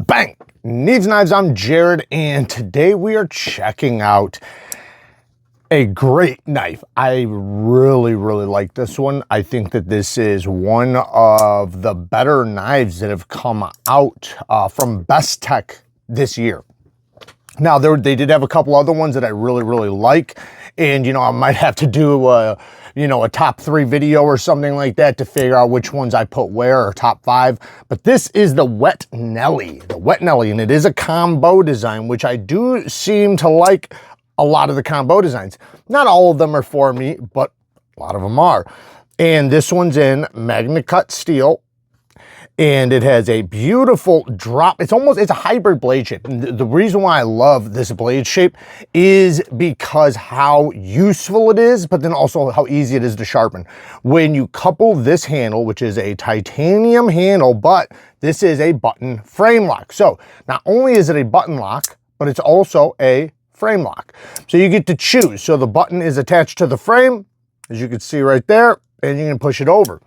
Bang! Neeves Knives, I'm Jared, and today we are checking out a great knife. I really like this one. I think that this is one of the better knives that have come out from BESTECH this year. Now, they did have a couple other ones that I really like, and I might have to do a top 3 video or something like that to figure out which ones I put where, or top 5. But this is the Wet Nellie, and it is a combo design, which I do seem to like a lot of the combo designs. Not all of them are for me, but a lot of them are. And this one's in Magna Cut steel. And it has a beautiful drop. It's a hybrid blade shape. And the reason why I love this blade shape is because how useful it is, but then also how easy it is to sharpen. When you couple this handle, which is a titanium handle, but this is a button frame lock. So not only is it a button lock, but it's also a frame lock. So you get to choose. So the button is attached to the frame, as you can see right there, and you can push it over.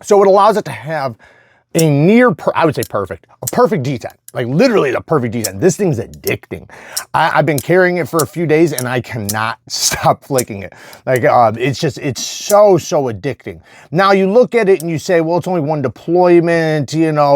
So it allows it to have a perfect detent, like literally the perfect detent. This thing's addicting. I've been carrying it for a few days and I cannot stop flicking it. Like, it's so addicting. Now you look at it and you say, well, it's only one deployment,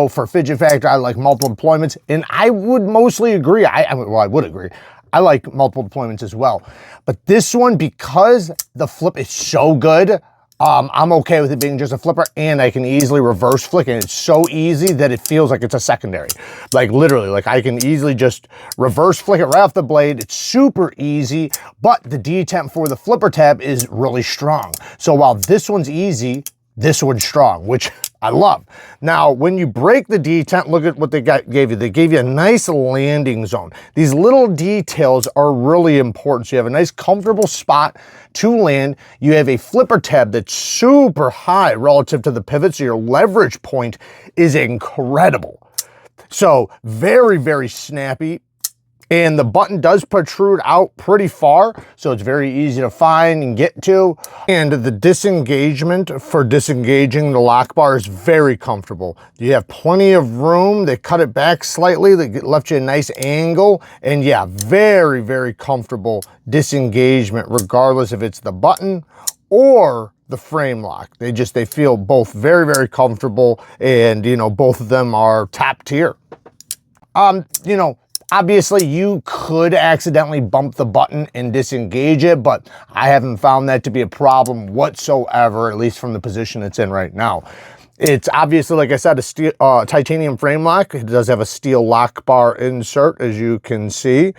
for fidget factor, I like multiple deployments. And I would mostly agree. I would agree. I like multiple deployments as well. But this one, because the flip is so good, I'm okay with it being just a flipper, and I can easily reverse flick, and it's so easy that it feels like it's a secondary. Like literally, like I can easily just reverse flick it right off the blade. It's super easy, but the detent for the flipper tab is really strong. So while this one's easy, this one's strong, which I love. Now, when you break the detent, look at what they gave you. They gave you a nice landing zone. These little details are really important. So you have a nice comfortable spot to land. You have a flipper tab that's super high relative to the pivot, so your leverage point is incredible. So very snappy. And the button does protrude out pretty far, so it's very easy to find and get to. And the disengagement for disengaging the lock bar is very comfortable. You have plenty of room. They cut it back slightly. They left you a nice angle. And yeah, very comfortable disengagement, regardless if it's the button or the frame lock. They feel both very comfortable, and both of them are top tier. Obviously, you could accidentally bump the button and disengage it, but I haven't found that to be a problem whatsoever, at least from the position it's in right now. It's obviously, like I said, a steel, titanium frame lock. It does have a steel lock bar insert, as you can see.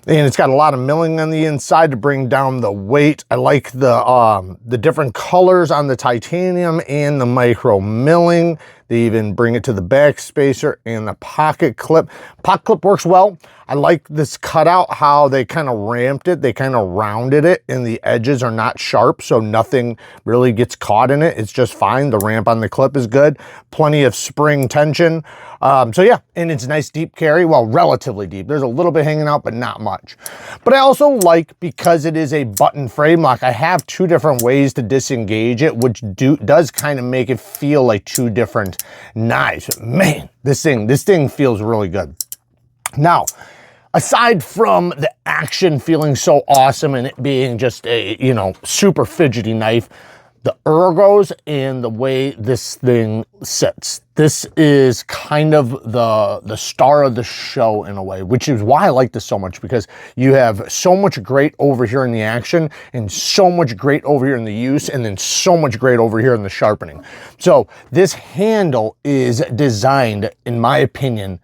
And it's got a lot of milling on the inside to bring down the weight. I like the different colors on the titanium and the micro milling. They even bring it to the back spacer and the pocket clip. Pocket clip works well. I like this cutout, how they kind of ramped it. They kind of rounded it, and the edges are not sharp, so nothing really gets caught in it. It's just fine. The ramp on the clip is good. Plenty of spring tension. So yeah, and it's nice deep carry. Well, relatively deep. There's a little bit hanging out, but not much. But I also like, because it is a button frame lock, I have 2 different ways to disengage it, which does kind of make it feel like 2 different knives. Man, this thing feels really good. Now, aside from the action feeling so awesome and it being just a, super fidgety knife, the ergos and the way this thing sits, this is kind of the star of the show in a way, which is why I like this so much, because you have so much great over here in the action, and so much great over here in the use, and then so much great over here in the sharpening. So this handle is designed, in my opinion,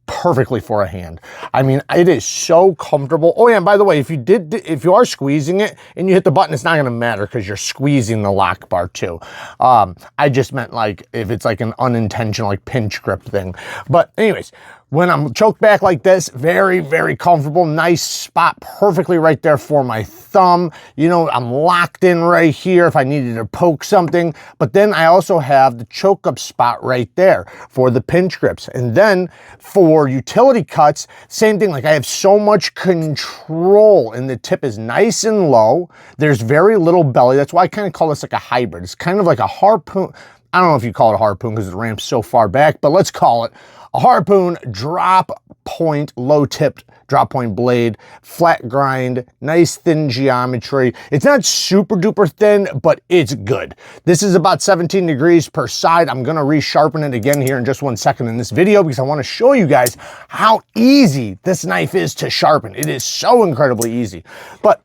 perfectly for a hand. I mean, it is so comfortable. Oh yeah, and by the way, if you are squeezing it and you hit the button, it's not going to matter, because you're squeezing the lock bar too. I just meant like if it's like an unintentional like pinch grip thing. But anyways, when I'm choked back like this, very comfortable, nice spot, perfectly right there for my thumb. I'm locked in right here if I needed to poke something, but then I also have the choke up spot right there for the pinch grips. And then for utility cuts, same thing, like I have so much control, and the tip is nice and low. There's very little belly. That's why I kind of call this like a hybrid. It's kind of like a harpoon. I don't know if you call it a harpoon because it ramps so far back, but let's call it A harpoon, drop point, low tipped drop point blade, flat grind, nice thin geometry. It's not super duper thin, but it's good. This is about 17 degrees per side. I'm gonna resharpen it again here in just 1 second in this video because I wanna show you guys how easy this knife is to sharpen. It is so incredibly easy. But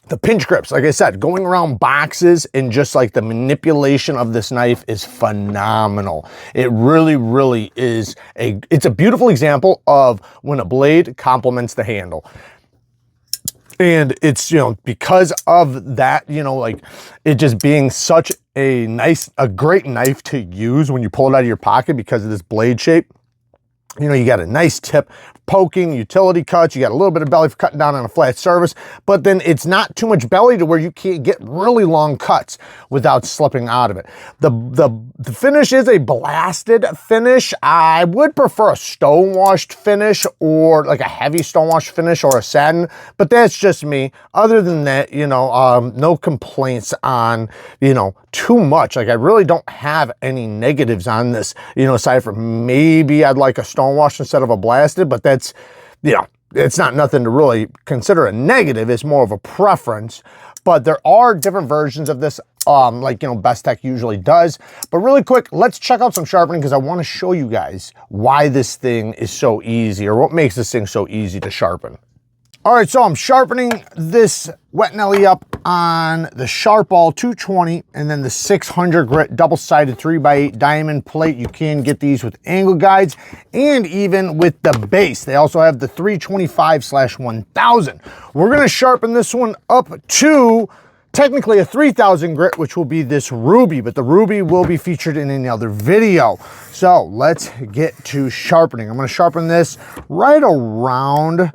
the pinch grips, like I said, going around boxes and just like the manipulation of this knife is phenomenal. It really, really is it's a beautiful example of when a blade complements the handle. And it's, you know, because of that, you know, like it just being such a great knife to use when you pull it out of your pocket because of this blade shape. You know, you got a nice tip, poking, utility cuts, you got a little bit of belly for cutting down on a flat surface, but then it's not too much belly to where you can't get really long cuts without slipping out of it. The finish is a blasted finish. I would prefer a stonewashed finish or like a heavy stonewashed finish or a satin, but that's just me. Other than that, you know, no complaints on, you know, too much. Like I really don't have any negatives on this, you know, aside from maybe I'd like a stonewashed instead of a blasted, but that's, you know, it's not nothing to really consider a negative. It's more of a preference. But there are different versions of this, like, you know, BESTECH usually does. But really quick, let's check out some sharpening because I want to show you guys why this thing is so easy, or what makes this thing so easy to sharpen. All right, so I'm sharpening this wet NELLIE up on the Sharpball 220 and then the 600 grit double-sided 3x8 diamond plate. You can get these with angle guides and even with the base. They also have the 325/1000. We're gonna sharpen this one up to technically a 3000 grit, which will be this ruby, but the ruby will be featured in another video. So let's get to sharpening. I'm gonna sharpen this right around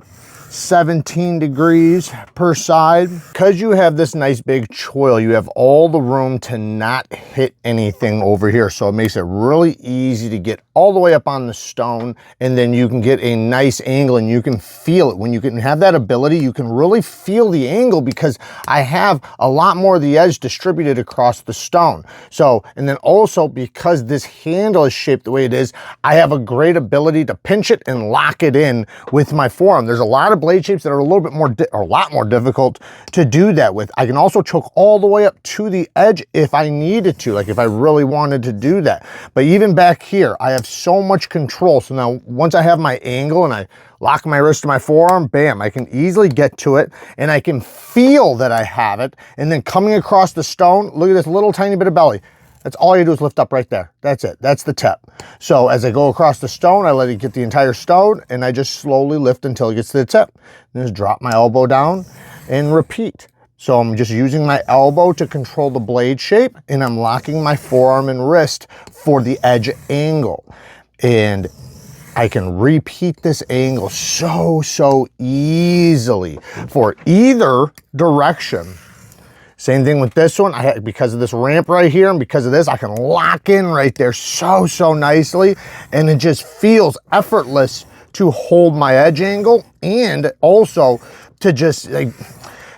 17 degrees per side. Because you have this nice big choil, you have all the room to not hit anything over here. So it makes it really easy to get all the way up on the stone, and then you can get a nice angle and you can feel it. When you can have that ability, you can really feel the angle because I have a lot more of the edge distributed across the stone. So, and then also because this handle is shaped the way it is, I have a great ability to pinch it and lock it in with my forearm. There's a lot of blade shapes that are a little bit more, or a lot more difficult to do that with. I can also choke all the way up to the edge if I needed to, like if I really wanted to do that. But even back here, I have so much control. So now once I have my angle and I lock my wrist to my forearm, bam, I can easily get to it and I can feel that I have it. And then coming across the stone, look at this little tiny bit of belly. That's all you do is lift up right there. That's it. That's the tip. So as I go across the stone, I let it get the entire stone and I just slowly lift until it gets to the tip. And just drop my elbow down and repeat. So I'm just using my elbow to control the blade shape and I'm locking my forearm and wrist for the edge angle. And I can repeat this angle so easily for either direction. Same thing with this one. Because of this ramp right here and because of this, I can lock in right there so nicely, and it just feels effortless to hold my edge angle and also to just like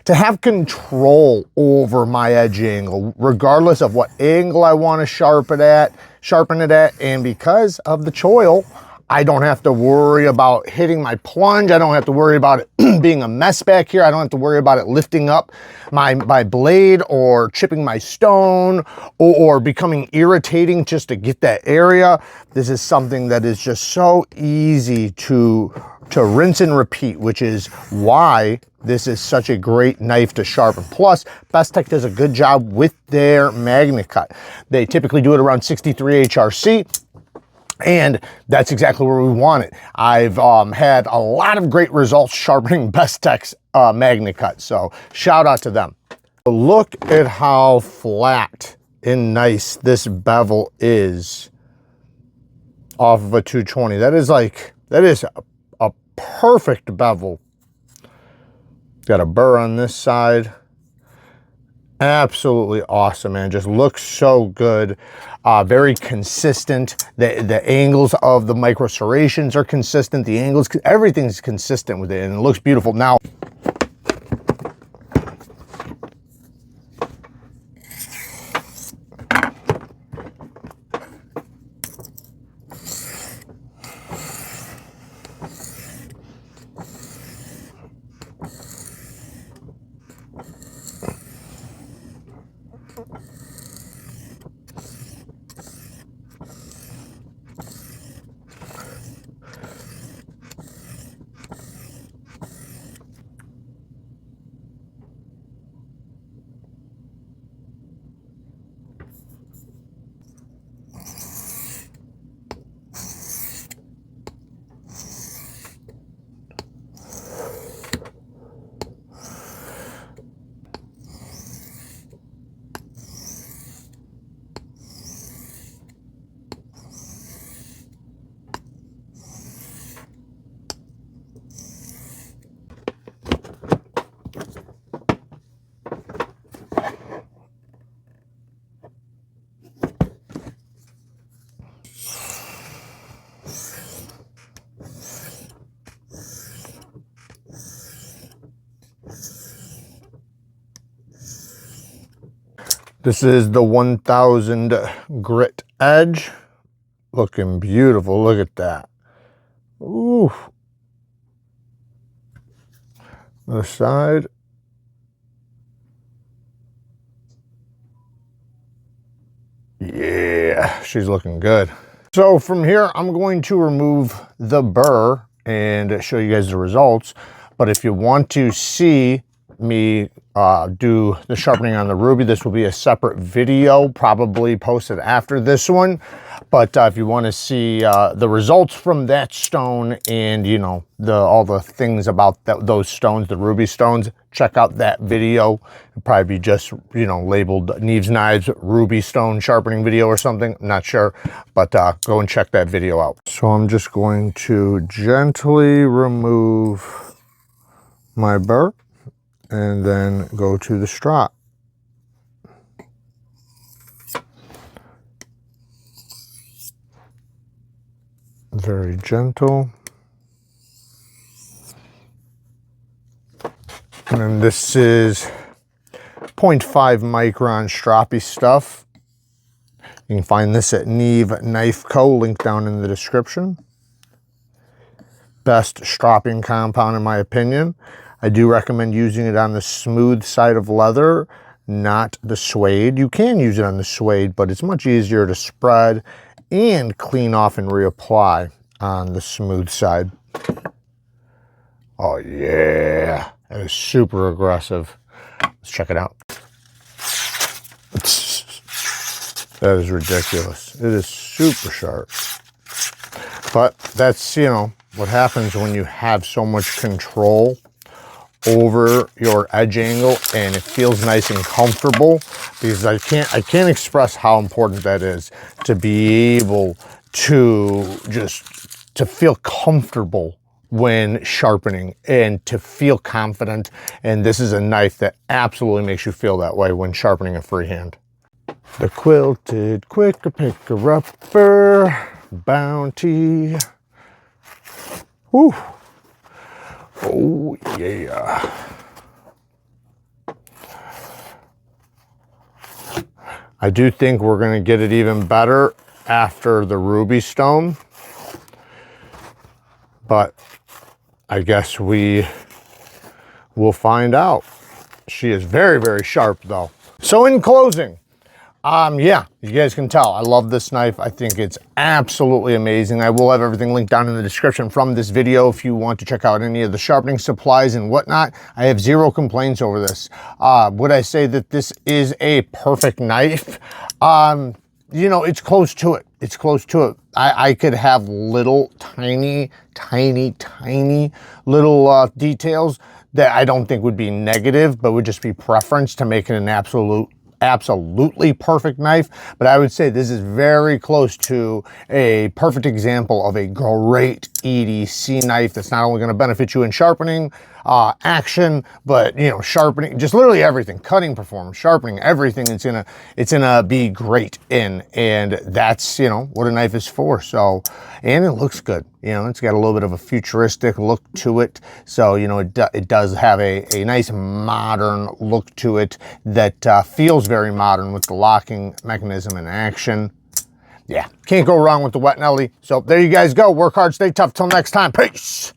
to have control over my edge angle, regardless of what angle I want to sharpen it at. And because of the choil, I don't have to worry about hitting my plunge. I don't have to worry about it being a mess back here. I don't have to worry about it lifting up my blade or chipping my stone or becoming irritating just to get that area. This is something that is just so easy to rinse and repeat, which is why this is such a great knife to sharpen. Plus, BESTECH does a good job with their magnet cut. They typically do it around 63 HRC. And that's exactly where we want it. I've had a lot of great results sharpening BESTECH's magnet cut, so shout out to them. Look at how flat and nice this bevel is off of a 220. That is a perfect bevel. Got a burr on this side. Absolutely awesome, man. Just looks so good. Very consistent. The angles of the micro serrations are consistent. The angles, everything's consistent with it, and it looks beautiful. Now, This is the 1000 grit edge. Looking beautiful. Look at that. Ooh. Other side. Yeah, she's looking good. So from here, I'm going to remove the burr and show you guys the results. But if you want to see me do the sharpening on the ruby, this will be a separate video, probably posted after this one. But if you want to see the results from that stone and, you know, all the things about those stones, the ruby stones, check out that video. It'll probably be just, you know, labeled Neeves Knives Ruby Stone Sharpening video or something. I'm not sure, but go and check that video out. So I'm just going to gently remove my burr and then go to the strop. Very gentle. And then this is 0.5 micron stroppy stuff. You can find this at Neeves Knife Co. Link down in the description. Best stropping compound in my opinion. I do recommend using it on the smooth side of leather, not the suede. You can use it on the suede, but it's much easier to spread and clean off and reapply on the smooth side. Oh yeah, that is super aggressive. Let's check it out. That is ridiculous. It is super sharp. But that's, you know, what happens when you have so much control over your edge angle and it feels nice and comfortable, because I can't express how important that is, to be able to just to feel comfortable when sharpening and to feel confident. And this is a knife that absolutely makes you feel that way when sharpening a freehand. The Quilted Quicker Picker Upper Bounty. Whew. Oh yeah. I do think we're going to get it even better after the ruby stone, but I guess we will find out. She is very, very sharp though. So in closing, yeah, you guys can tell I love this knife. I think it's absolutely amazing. I will have everything linked down in the description from this video if you want to check out any of the sharpening supplies and whatnot. I have zero complaints over this. Would I say that this is a perfect knife? You know, it's close to it. It's close to it. I could have little tiny little details that I don't think would be negative, but would just be preference to make it an absolutely perfect knife. But I would say this is very close to a perfect example of a great EDC knife that's not only going to benefit you in sharpening, action, but you know, sharpening, just literally everything, cutting performance, sharpening, everything. It's gonna be great in, and that's, you know, what a knife is for. So, and it looks good. You know, it's got a little bit of a futuristic look to it. So, you know, it does have a nice modern look to it that feels very modern with the locking mechanism and action. Yeah, can't go wrong with the wet Nellie. So there you guys go. Work hard, stay tough. Till next time, peace.